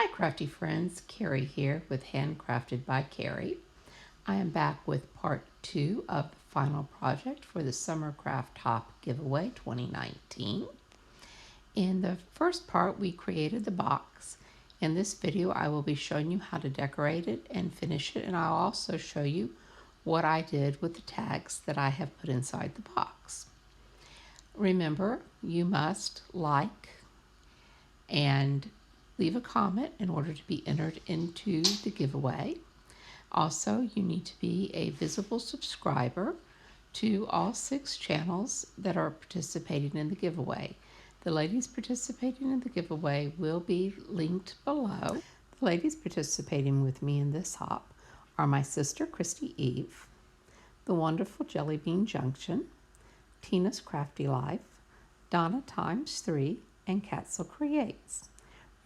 Hi crafty friends, Carrie here with Handcrafted by Carrie. I am back with part 2 of the final project for the Summer Craft Top Giveaway 2019. In the first part we created the box. In this video I will be showing you how to decorate it and finish it, and I'll also show you what I did with the tags that I have put inside the box. Remember, you must like and leave a comment in order to be entered into the giveaway. Also, you need to be a visible subscriber to all 6 channels that are participating in the giveaway. The ladies participating in the giveaway will be linked below. The ladies participating with me in this hop are my sister Christy Eve, the wonderful Jelly Bean Junction, Tina's Crafty Life, Donna Times 3, and Catzel Creates.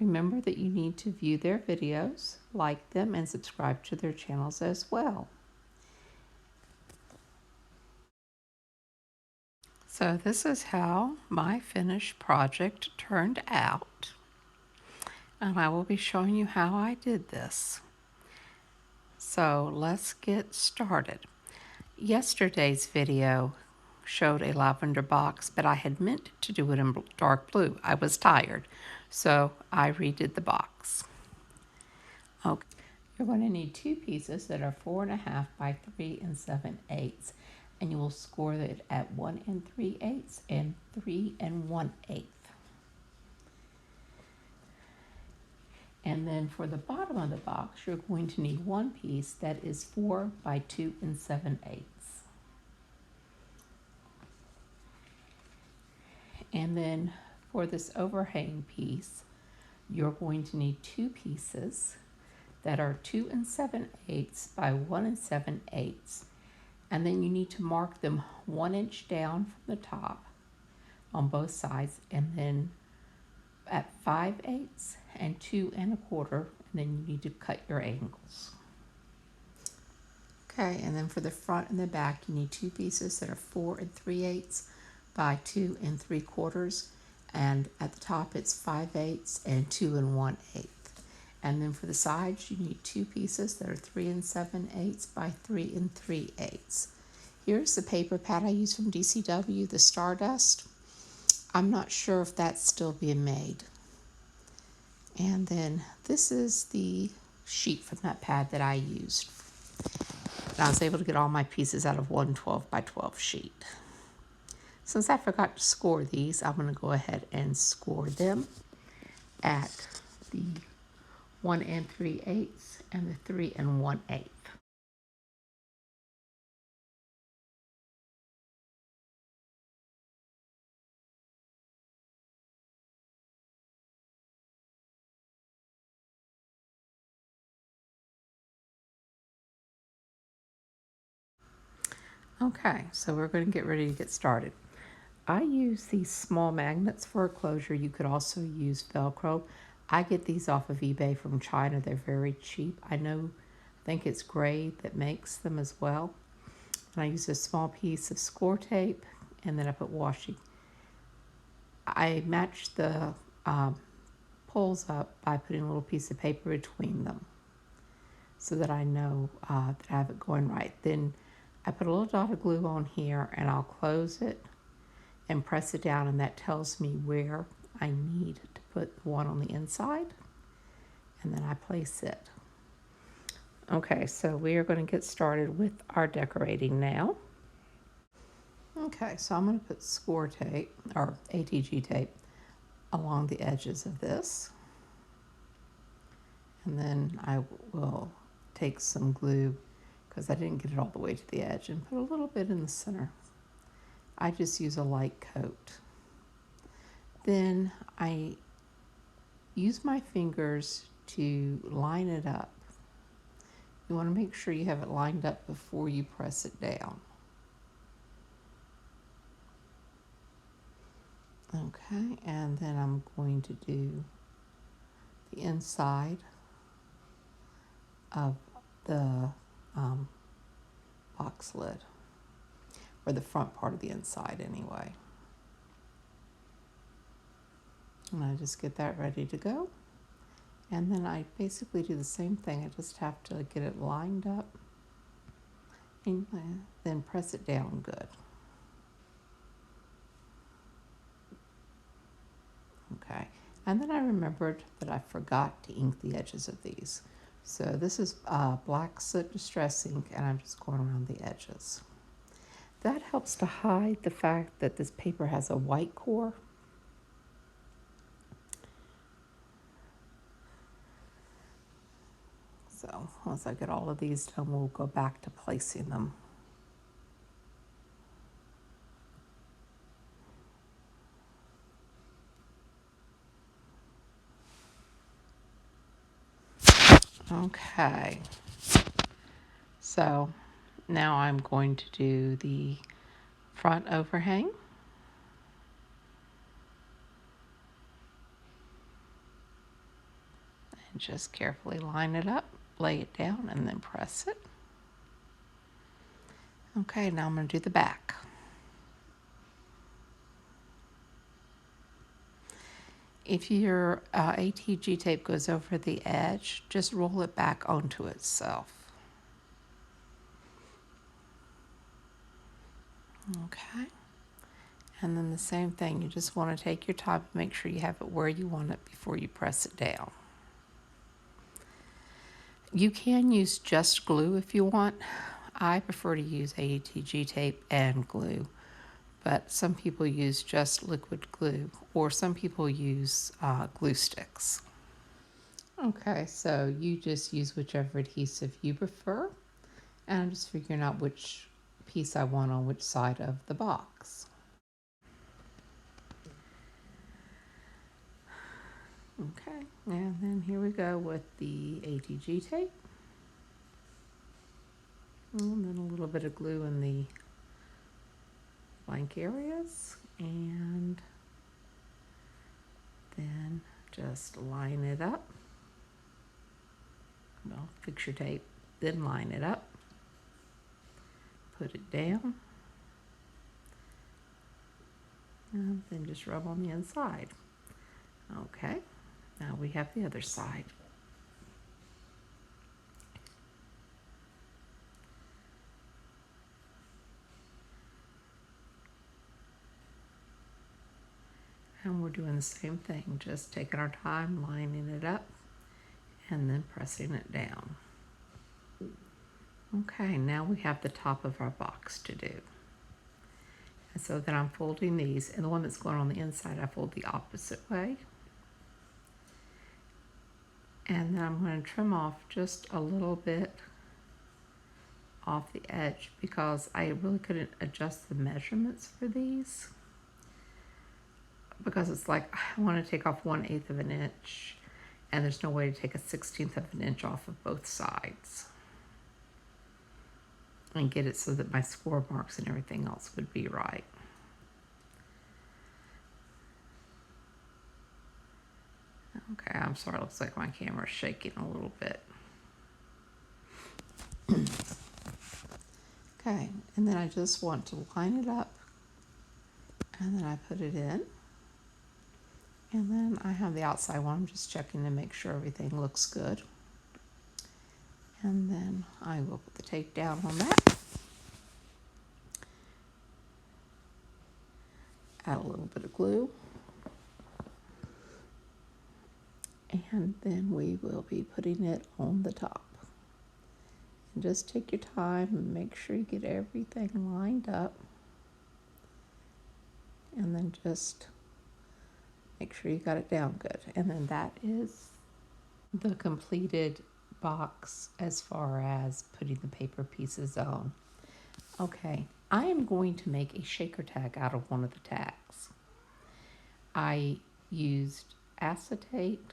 Remember that you need to view their videos, like them, and subscribe to their channels as well. So this is how my finished project turned out, and I will be showing you how I did this. So let's get started. Yesterday's video showed a lavender box, but I had meant to do it in dark blue. I was tired, so I redid the box. Okay, you're going to need 2 pieces that are 4.5 by 3 7/8, and you will score it at 1 3/8 and 3 1/8. And then for the bottom of the box, you're going to need 1 piece that is 4 by 2 7/8. And then for this overhang piece, you're going to need 2 pieces that are 2 7/8 by 1 7/8. And then you need to mark them 1 inch down from the top on both sides, and then at 5/8 and 2 1/4, and then you need to cut your angles. Okay, and then for the front and the back, you need 2 pieces that are 4 3/8 by 2 3/4, and at the top it's 5/8 and 2 1/8. And then for the sides, you need 2 pieces that are 3 7/8 by 3 3/8. Here's the paper pad I used from DCW, the Stardust. I'm not sure if that's still being made. And then this is the sheet from that pad that I used. And I was able to get all my pieces out of 1 12 by 12 sheet. Since I forgot to score these, I'm going to go ahead and score them at the 1 3/8 and the 3 1/8. Okay, so we're going to get ready to get started. I use these small magnets for a closure. You could also use Velcro. I get these off of eBay from China. They're very cheap. I think it's Gray that makes them as well. And I use a small piece of score tape, and then I put washi. I match the poles up by putting a little piece of paper between them so that I know that I have it going right. Then I put a little dot of glue on here, and I'll close it and press it down, and that tells me where I need to put the one on the inside, and then I place it. Okay, so we are going to get started with our decorating now. Okay, so I'm going to put score tape, or ATG tape, along the edges of this, and then I will take some glue, because I didn't get it all the way to the edge, and put a little bit in the center. I just use a light coat. Then I use my fingers to line it up. You want to make sure you have it lined up before you press it down. Okay, and then I'm going to do the inside of the box lid, or the front part of the inside anyway. And I just get that ready to go. And then I basically do the same thing. I just have to get it lined up and then press it down good. Okay, and then I remembered that I forgot to ink the edges of these. So this is black soot distress ink, and I'm just going around the edges. That helps to hide the fact that this paper has a white core. So once I get all of these done, we'll go back to placing them. Okay, so now I'm going to do the front overhang. And just carefully line it up, lay it down, and then press it. Okay, now I'm going to do the back. If your ATG tape goes over the edge, just roll it back onto itself. Okay, and then the same thing, you just want to take your time and make sure you have it where you want it before you press it down. You can use just glue if you want. I prefer to use ATG tape and glue, but some people use just liquid glue, or some people use glue sticks. Okay, so you just use whichever adhesive you prefer, and I'm just figuring out which piece I want on which side of the box. Okay, and then here we go with the ATG tape. And then a little bit of glue in the blank areas, and then just line it up. Well, fix your tape, then line it up, put it down, and then just rub on the inside. Okay, now we have the other side. And we're doing the same thing, just taking our time, lining it up, and then pressing it down. Okay, now we have the top of our box to do. And so then I'm folding these, and the one that's going on the inside, I fold the opposite way. And then I'm going to trim off just a little bit off the edge because I really couldn't adjust the measurements for these. Because it's like, I want to take off 1/8 of an inch, and there's no way to take a 1/16 of an inch off of both sides and get it so that my score marks and everything else would be right. Okay, I'm sorry, it looks like my camera's shaking a little bit. Okay, and then I just want to line it up, and then I put it in. And then I have the outside one. I'm just checking to make sure everything looks good. And then I will put the tape down on that. Add a little bit of glue. And then we will be putting it on the top. And just take your time and make sure you get everything lined up. And then just make sure you got it down good. And then that is the completed box as far as putting the paper pieces on. Okay, I am going to make a shaker tag out of one of the tags. I used acetate,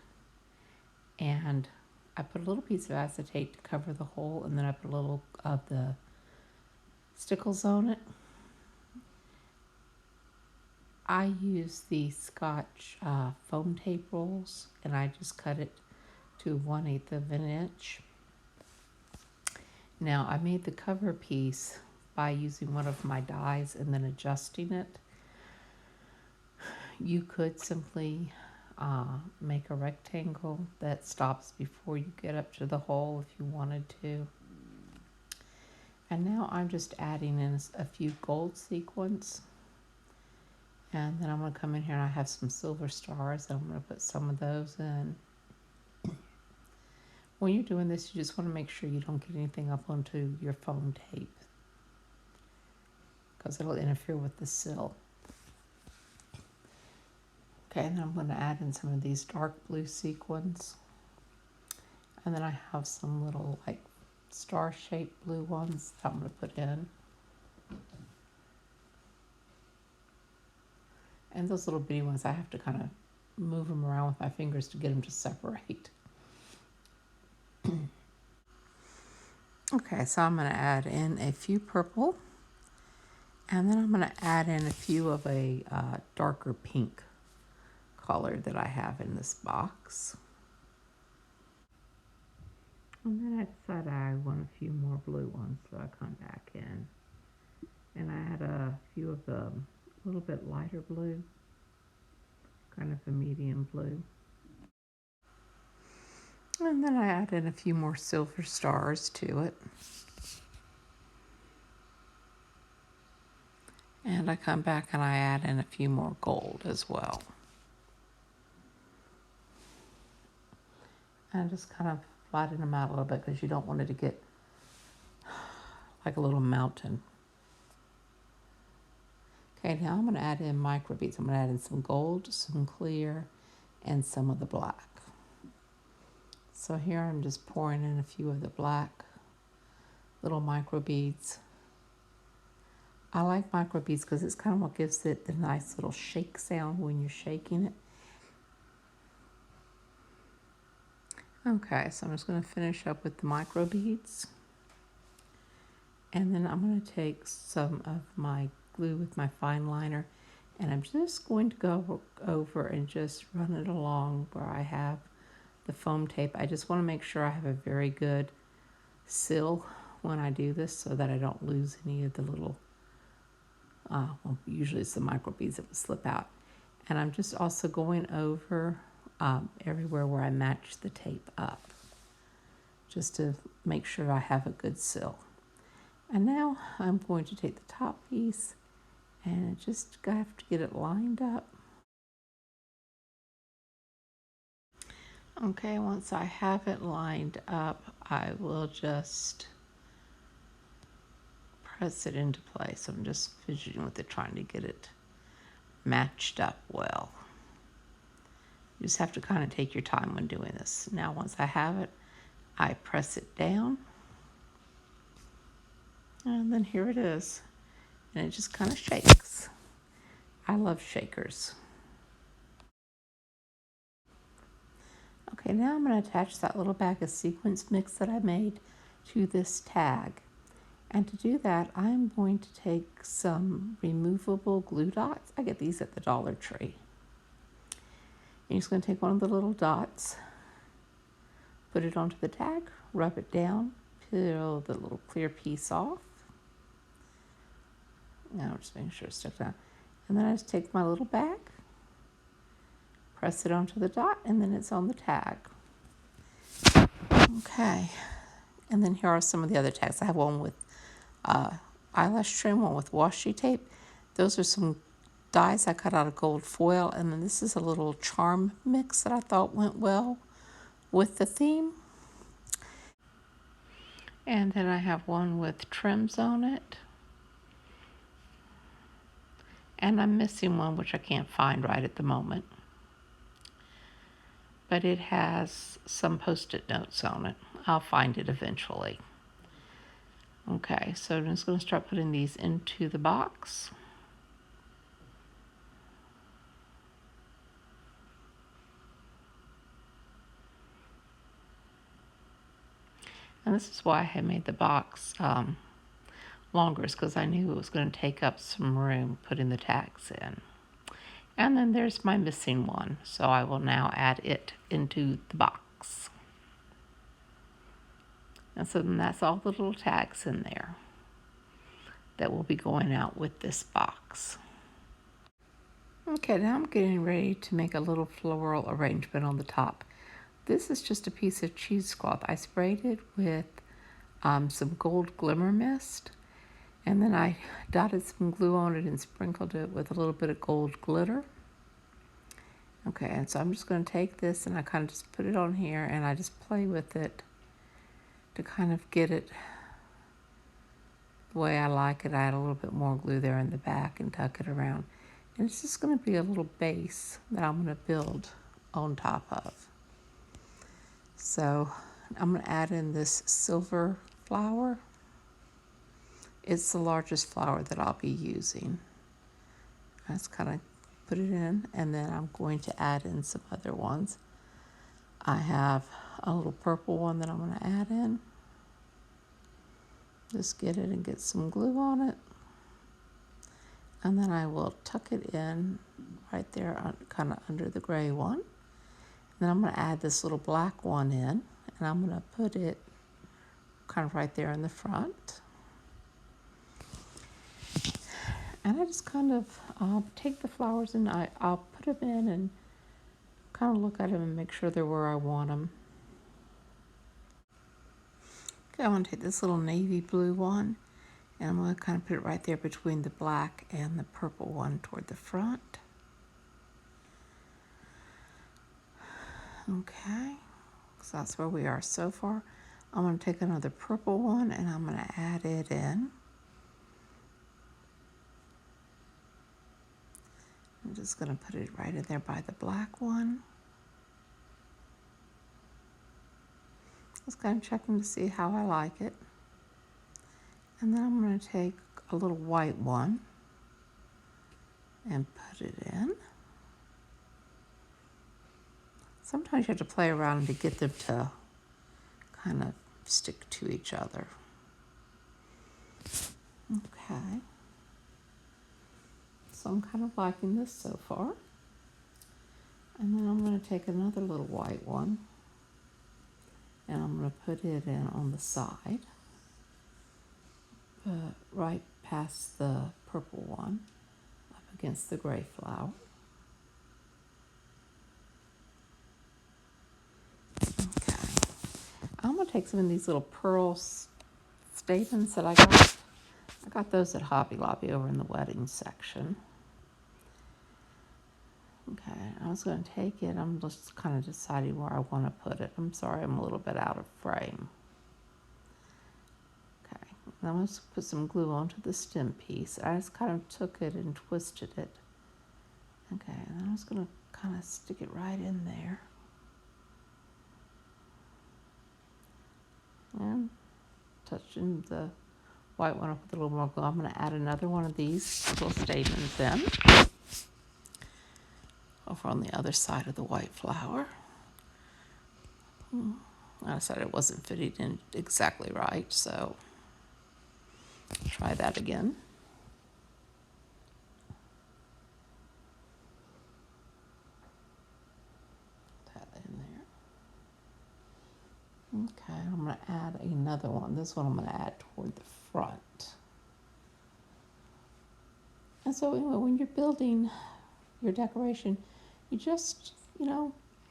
and I put a little piece of acetate to cover the hole, and then I put a little of the stickles on it. I use the Scotch foam tape rolls, and I just cut it to 1/8 of an inch. Now I made the cover piece by using one of my dies and then adjusting it. You could simply make a rectangle that stops before you get up to the hole if you wanted to. And now I'm just adding in a few gold sequins. And then I'm going to come in here and I have some silver stars. And I'm going to put some of those in. When you're doing this, you just want to make sure you don't get anything up onto your foam tape, because it'll interfere with the sill. Okay, and then I'm going to add in some of these dark blue sequins. And then I have some little like star-shaped blue ones that I'm going to put in. And those little bitty ones, I have to kind of move them around with my fingers to get them to separate. Okay, so I'm going to add in a few purple. And then I'm going to add in a few of a darker pink color that I have in this box. And then I decided I want a few more blue ones, so I come back in. And I had a few of the a little bit lighter blue, kind of a medium blue. And then I add in a few more silver stars to it. And I come back and I add in a few more gold as well. And just kind of flatten them out a little bit because you don't want it to get like a little mountain. Okay, now I'm going to add in micro beads. I'm going to add in some gold, some clear, and some of the black. So here I'm just pouring in a few of the black little micro beads. I like micro beads because it's kind of what gives it the nice little shake sound when you're shaking it. Okay, so I'm just going to finish up with the micro beads. And then I'm going to take some of my glue with my fine liner, and I'm just going to go over and just run it along where I have the foam tape. I just want to make sure I have a very good sill when I do this so that I don't lose any of the little, well, usually it's the micro beads that will slip out. And I'm just also going over everywhere where I match the tape up, just to make sure I have a good sill. And now I'm going to take the top piece and just have to get it lined up. Okay, once I have it lined up, I will just press it into place. I'm just fidgeting with it, trying to get it matched up well. You just have to kind of take your time when doing this. Now, once I have it, I press it down. And then here it is. And it just kind of shakes. I love shakers. Okay, now I'm going to attach that little bag of sequins mix that I made to this tag. And to do that, I'm going to take some removable glue dots. I get these at the Dollar Tree. You're just going to take one of the little dots, put it onto the tag, rub it down, peel the little clear piece off. Now just making sure it's stuck down. And then I just take my little bag, press it onto the dot, and then it's on the tag. Okay. And then here are some of the other tags. I have one with eyelash trim, one with washi tape. Those are some dies I cut out of gold foil, and then this is a little charm mix that I thought went well with the theme. And then I have one with trims on it. And I'm missing one which I can't find right at the moment. But it has some post-it notes on it. I'll find it eventually. Okay, so I'm just going to start putting these into the box. And this is why I had made the box longer, is because I knew it was going to take up some room putting the tags in. And then there's my missing one, so I will now add it into the box. And so then that's all the little tags in there that will be going out with this box. Okay, now I'm getting ready to make a little floral arrangement on the top. This is just a piece of cheesecloth. I sprayed it with some gold glimmer mist, and then I dotted some glue on it and sprinkled it with a little bit of gold glitter. Okay, and so I'm just going to take this and I kind of just put it on here and I just play with it to kind of get it the way I like it. I add a little bit more glue there in the back and tuck it around. And it's just going to be a little base that I'm going to build on top of. So I'm going to add in this silver flower. It's the largest flower that I'll be using. I just kind of put it in, and then I'm going to add in some other ones. I have a little purple one that I'm going to add in. Just get it and get some glue on it. And then I will tuck it in right there, kind of under the gray one. And then I'm going to add this little black one in, and I'm going to put it kind of right there in the front. And I just kind of take the flowers and I'll put them in and kind of look at them and make sure they're where I want them. Okay, I want to take this little navy blue one and I'm going to kind of put it right there between the black and the purple one toward the front. Okay, so that's where we are so far. I'm going to take another purple one and I'm going to add it in. I'm just going to put it right in there by the black one. Just kind of checking to see how I like it. And then I'm going to take a little white one and put it in. Sometimes you have to play around to get them to kind of stick to each other. Okay. So I'm kind of liking this so far. And then I'm going to take another little white one and I'm going to put it in on the side, right past the purple one, up against the gray flower. Okay. I'm going to take some of these little pearl stamens that I got. I got those at Hobby Lobby over in the wedding section. Okay, I was going to take it. I'm just kind of deciding where I want to put it. I'm sorry, I'm a little bit out of frame. Okay, and I'm going to put some glue onto the stem piece. I just kind of took it and twisted it. Okay, and then I was going to kind of stick it right in there. And touching the white one up with a little more glue. I'm going to add another one of these little stamens in. Over on the other side of the white flower. I decided it wasn't fitting in exactly right, so try that again. Put that in there. Okay, I'm going to add another one. This one I'm going to add toward the front. And so when you're building your decoration, you just,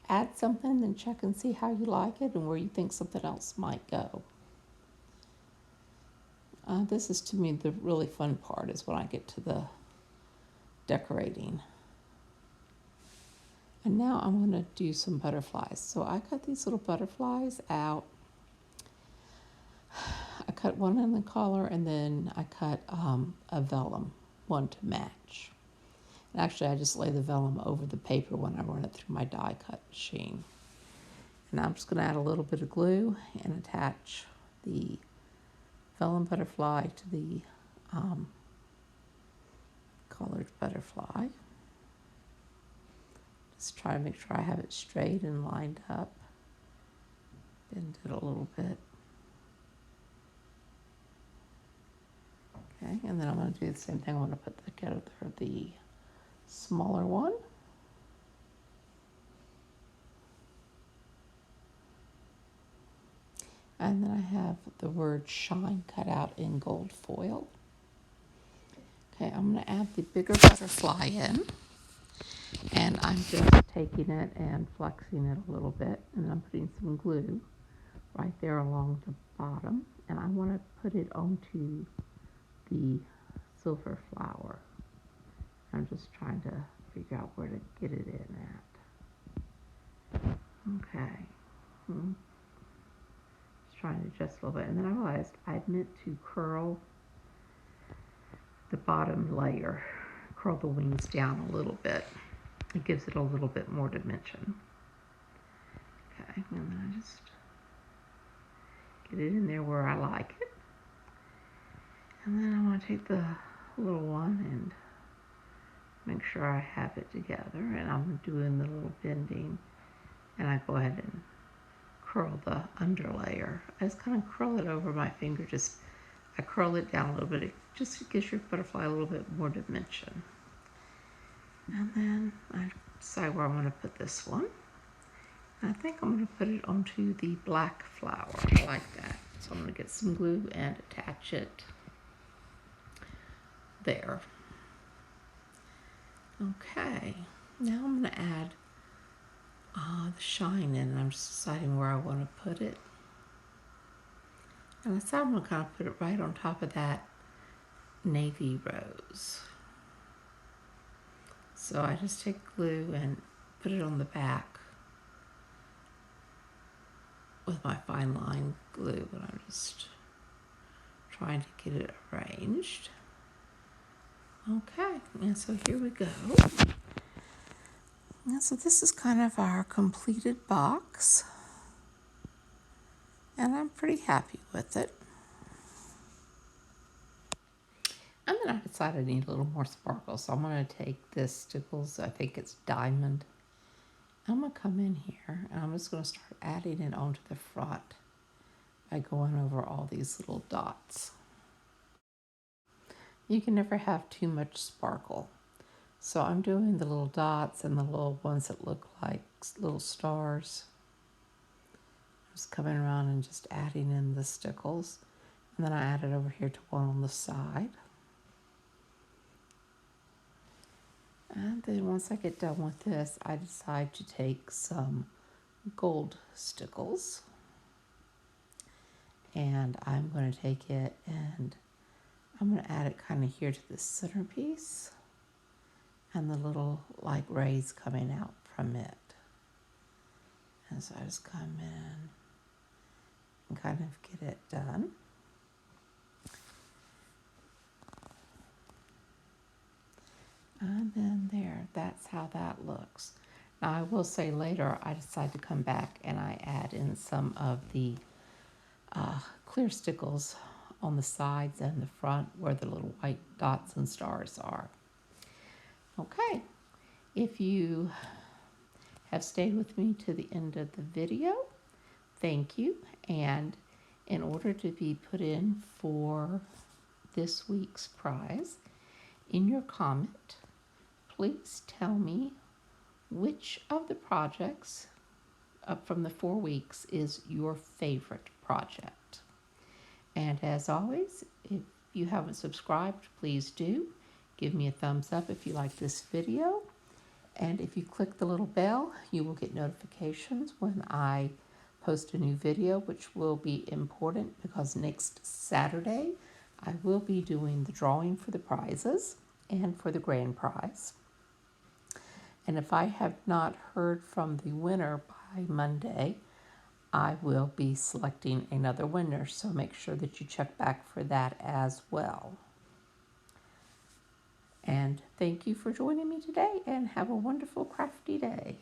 add something and check and see how you like it and where you think something else might go. This is, to me, the really fun part is when I get to the decorating. And now I'm going to do some butterflies. So I cut these little butterflies out. I cut one in the collar and then I cut a vellum, one to match. And actually, I just lay the vellum over the paper when I run it through my die cut machine. And I'm just going to add a little bit of glue and attach the vellum butterfly to the colored butterfly. Just try to make sure I have it straight and lined up. Bend it a little bit. Okay, and then I'm going to do the same thing. I'm going to put together the smaller one. And then I have the word shine cut out in gold foil. Okay, I'm going to add the bigger butterfly in. And I'm just taking it and flexing it a little bit, and I'm putting some glue right there along the bottom, and I want to put it onto the silver flower. I'm just trying to figure out where to get it in at. Okay. Just trying to adjust a little bit, and then I realized I meant to curl the bottom layer, curl the wings down a little bit. It gives it a little bit more dimension. Okay, and then I just get it in there where I like it. And then I want to take the little one and make sure I have it together. And I'm doing the little bending, and I go ahead and curl the under layer. I just kind of curl it over my finger. I curl it down a little bit. It just gives your butterfly a little bit more dimension. And then I decide where I want to put this one. I think I'm going to put it onto the black flower. I like that. So I'm going to get some glue and attach it there. Okay, now I'm going to add the shine in. I'm just deciding where I want to put it. And I decided I'm going to kind of put it right on top of that navy rose. So I just take glue and put it on the back with my fine line glue, and I'm just trying to get it arranged. Okay, and so here we go. And so this is kind of our completed box, and I'm pretty happy with it. And then I decided I need a little more sparkle, so I'm going to take this Stickles, I think it's Diamond. I'm going to come in here, and I'm just going to start adding it onto the front by going over all these little dots. You can never have too much sparkle. So I'm doing the little dots and the little ones that look like little stars. I'm just coming around and just adding in the Stickles. And then I added over here to one on the side. And then once I get done with this, I decide to take some gold Stickles. And I'm going to take it and I'm going to add it kind of here to the centerpiece. And the little like rays coming out from it. And so I just come in and kind of get it done. And then there, that's how that looks. Now I will say later I decide to come back and I add in some of the clear Stickles on the sides and the front where the little white dots and stars are. Okay, if you have stayed with me to the end of the video, thank you. And in order to be put in for this week's prize, in your comment, please tell me which of the projects from the 4 weeks is your favorite project. And as always, if you haven't subscribed, please do. Give me a thumbs up if you like this video. And if you click the little bell, you will get notifications when I post a new video, which will be important because next Saturday I will be doing the drawing for the prizes and for the grand prize. And if I have not heard from the winner by Monday, I will be selecting another winner, so make sure that you check back for that as well. And thank you for joining me today, and have a wonderful crafty day.